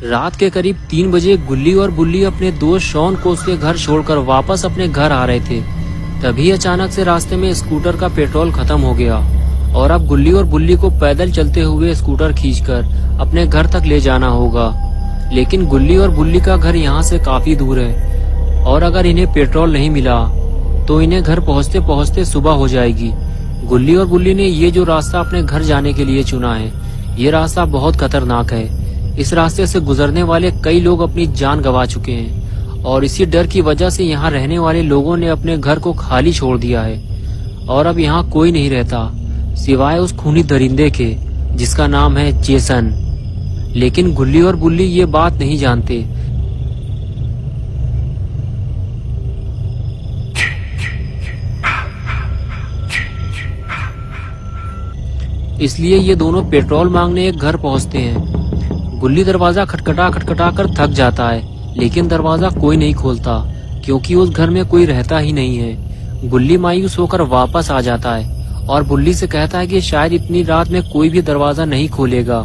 रात के करीब 3 बजे गुल्ली और बुल्ली अपने दोस्त शॉन को उसके घर छोड़कर वापस अपने घर आ रहे थे। तभी अचानक से रास्ते में स्कूटर का पेट्रोल खत्म हो गया और अब गुल्ली और बुल्ली को पैदल चलते हुए स्कूटर खींचकर अपने घर तक ले जाना होगा। लेकिन गुल्ली और बुल्ली का घर यहाँ से काफी दूर है और अगर इन्हें पेट्रोल नहीं मिला तो इन्हें घर पहुँचते पहुँचते सुबह हो जाएगी। गुल्ली और बुल्ली ने ये जो रास्ता अपने घर जाने के लिए चुना है, ये रास्ता बहुत खतरनाक है। इस रास्ते से गुजरने वाले कई लोग अपनी जान गंवा चुके हैं और इसी डर की वजह से यहाँ रहने वाले लोगों ने अपने घर को खाली छोड़ दिया है और अब यहाँ कोई नहीं रहता सिवाय उस खूनी दरिंदे के जिसका नाम है जेसन। लेकिन गुल्ली और बुल्ली ये बात नहीं जानते। इसलिए ये दोनों पेट्रोल मांगने एक घर पहुंचते हैं। गुल्ली दरवाजा खटखटा खटखटा कर थक जाता है, लेकिन दरवाजा कोई नहीं खोलता क्योंकि उस घर में कोई रहता ही नहीं है। गुल्ली मायूस होकर वापस आ जाता है और बुल्ली से कहता है कि शायद इतनी रात में कोई भी दरवाजा नहीं खोलेगा,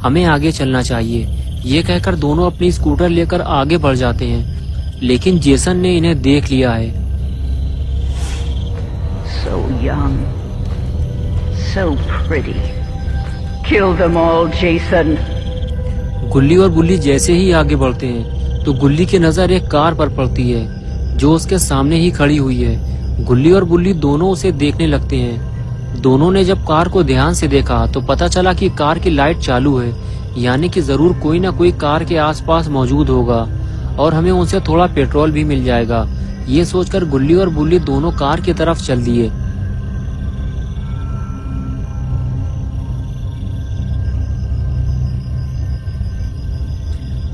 हमें आगे चलना चाहिए। ये कहकर दोनों अपनी स्कूटर लेकर आगे बढ़ जाते हैं, लेकिन जेसन ने इन्हें देख लिया है। So young, so pretty. Kill them all, Jason. गुल्ली और बुल्ली जैसे ही आगे बढ़ते हैं तो गुल्ली की नजर एक कार पर पड़ती है जो उसके सामने ही खड़ी हुई है। गुल्ली और बुल्ली दोनों उसे देखने लगते हैं। दोनों ने जब कार को ध्यान से देखा तो पता चला कि कार की लाइट चालू है, यानी कि जरूर कोई ना कोई कार के आसपास मौजूद होगा और हमें उनसे थोड़ा पेट्रोल भी मिल जाएगा। ये सोचकर गुल्ली और बुल्ली दोनों कार की तरफ चल दिए।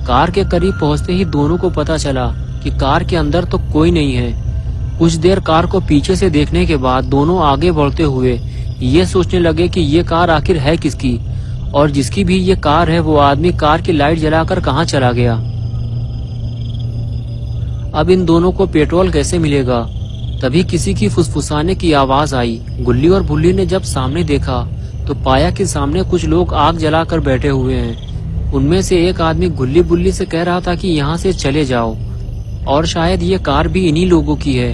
कार के करीब पहुंचते ही दोनों को पता चला कि कार के अंदर तो कोई नहीं है। कुछ देर कार को पीछे से देखने के बाद दोनों आगे बढ़ते हुए ये सोचने लगे कि ये कार आखिर है किसकी और जिसकी भी ये कार है वो आदमी कार की लाइट जलाकर कहाँ चला गया। अब इन दोनों को पेट्रोल कैसे मिलेगा। तभी किसी की फुसफुसाने की आवाज आई। गुल्ली और बुल्ली ने जब सामने देखा तो पाया कि सामने कुछ लोग आग जलाकर बैठे हुए हैं। उनमें से एक आदमी गुल्ली बुल्ली से कह रहा था कि यहाँ से चले जाओ और शायद ये कार भी इन्हीं लोगों की है।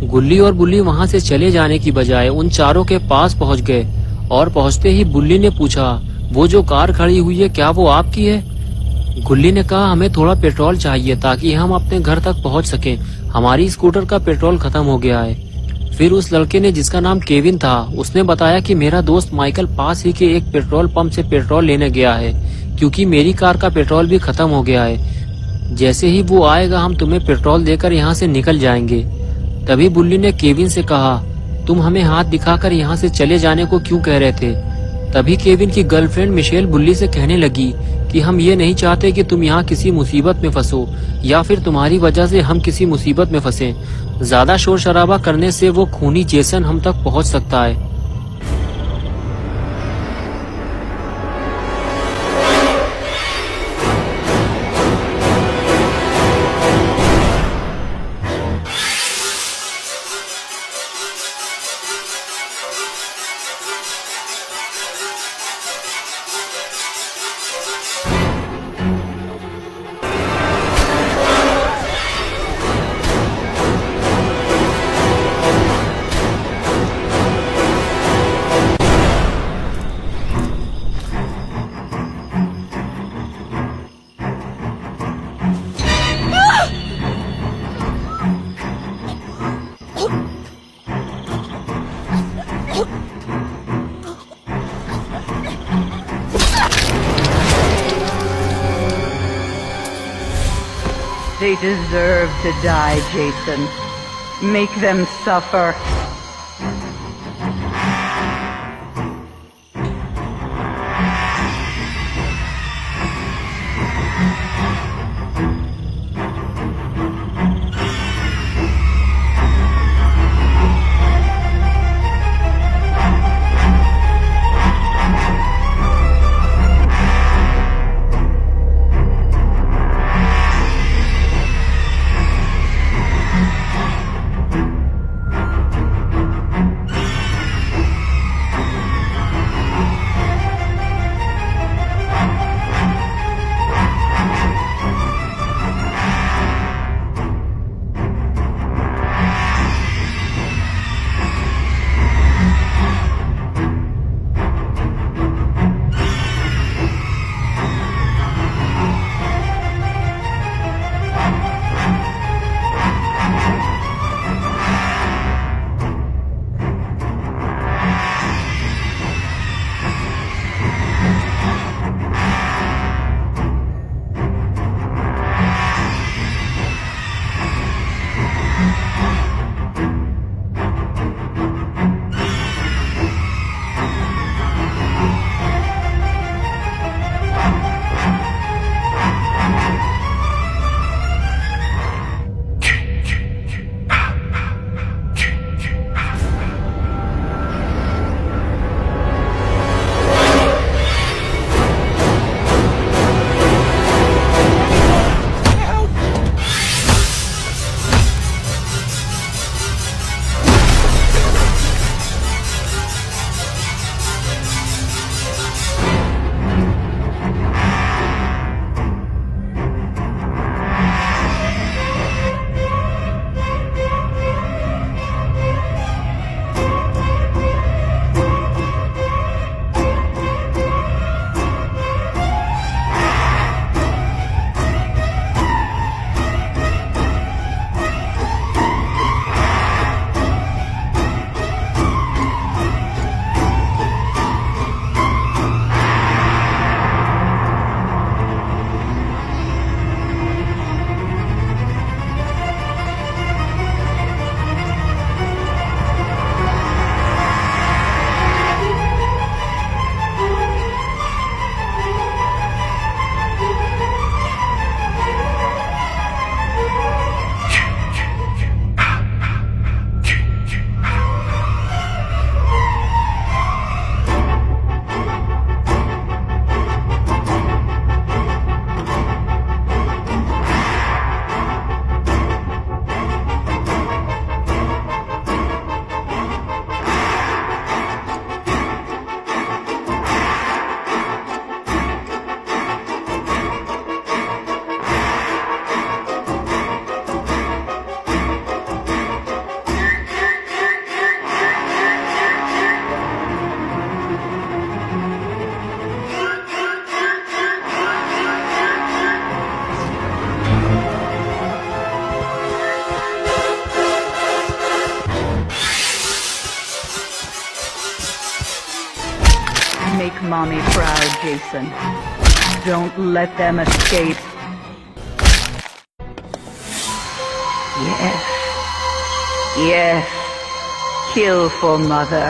गुल्ली और बुल्ली वहाँ से चले जाने की बजाय उन चारों के पास पहुँच गए और पहुँचते ही बुल्ली ने पूछा, वो जो कार खड़ी हुई है क्या वो आपकी है। गुल्ली ने कहा, हमें थोड़ा पेट्रोल चाहिए ताकि हम अपने घर तक पहुँच सकें, हमारी स्कूटर का पेट्रोल खत्म हो गया है। फिर उस लड़के ने जिसका नाम केविन था उसने बताया कि मेरा दोस्त माइकल पास ही के एक पेट्रोल पंप से पेट्रोल लेने गया है क्योंकि मेरी कार का पेट्रोल भी खत्म हो गया है। जैसे ही वो आएगा हम तुम्हें पेट्रोल देकर यहाँ से निकल जाएंगे। तभी बुल्ली ने केविन से कहा, तुम हमें हाथ दिखाकर यहाँ से चले जाने को क्यों कह रहे थे। तभी केविन की गर्लफ्रेंड मिशेल बुल्ली से कहने लगी कि हम ये नहीं चाहते कि तुम यहाँ किसी मुसीबत में फंसो या फिर तुम्हारी वजह से हम किसी मुसीबत में फंसे। ज्यादा शोर शराबा करने से वो खूनी जेसन हम तक पहुँच सकता है। They deserve to die, Jason. Make them suffer. Jason. Don't let them escape. Yes. Yes. Kill for Mother.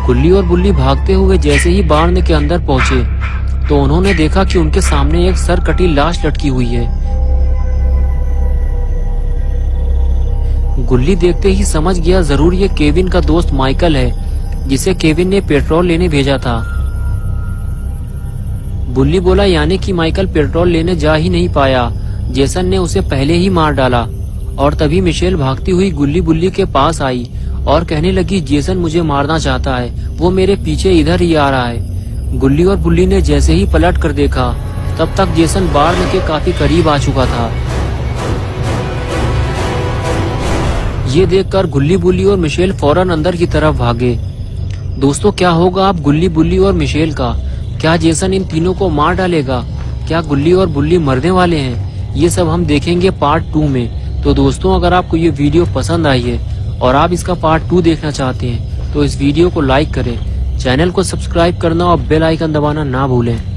गुल्ली और बुल्ली भागते हुए जैसे ही बार्न के अंदर पहुंचे तो उन्होंने देखा कि उनके सामने एक सर कटी लाश लटकी हुई है। गुल्ली देखते ही समझ गया जरूर ये केविन का दोस्त माइकल है जिसे केविन ने पेट्रोल लेने भेजा था। बुल्ली बोला यानी कि माइकल पेट्रोल लेने जा ही नहीं पाया, जेसन ने उसे पहले ही मार डाला। और तभी मिशेल भागती हुई गुल्ली बुल्ली के पास आई और कहने लगी जेसन मुझे मारना चाहता है, वो मेरे पीछे इधर ही आ रहा है। गुल्ली और बुल्ली ने जैसे ही पलट कर देखा तब तक जेसन बार्न के काफी करीब आ चुका था। ये देखकर गुल्ली बुल्ली और मिशेल फौरन अंदर की तरफ भागे। दोस्तों क्या होगा अब गुल्ली बुल्ली और मिशेल का? क्या जेसन इन तीनों को मार डालेगा? क्या गुल्ली और बुल्ली मरने वाले हैं? ये सब हम देखेंगे पार्ट 2 में। तो दोस्तों अगर आपको ये वीडियो पसंद आई है और आप इसका पार्ट 2 देखना चाहते हैं तो इस वीडियो को लाइक करें, चैनल को सब्सक्राइब करना और बेल आइकन दबाना ना भूलें।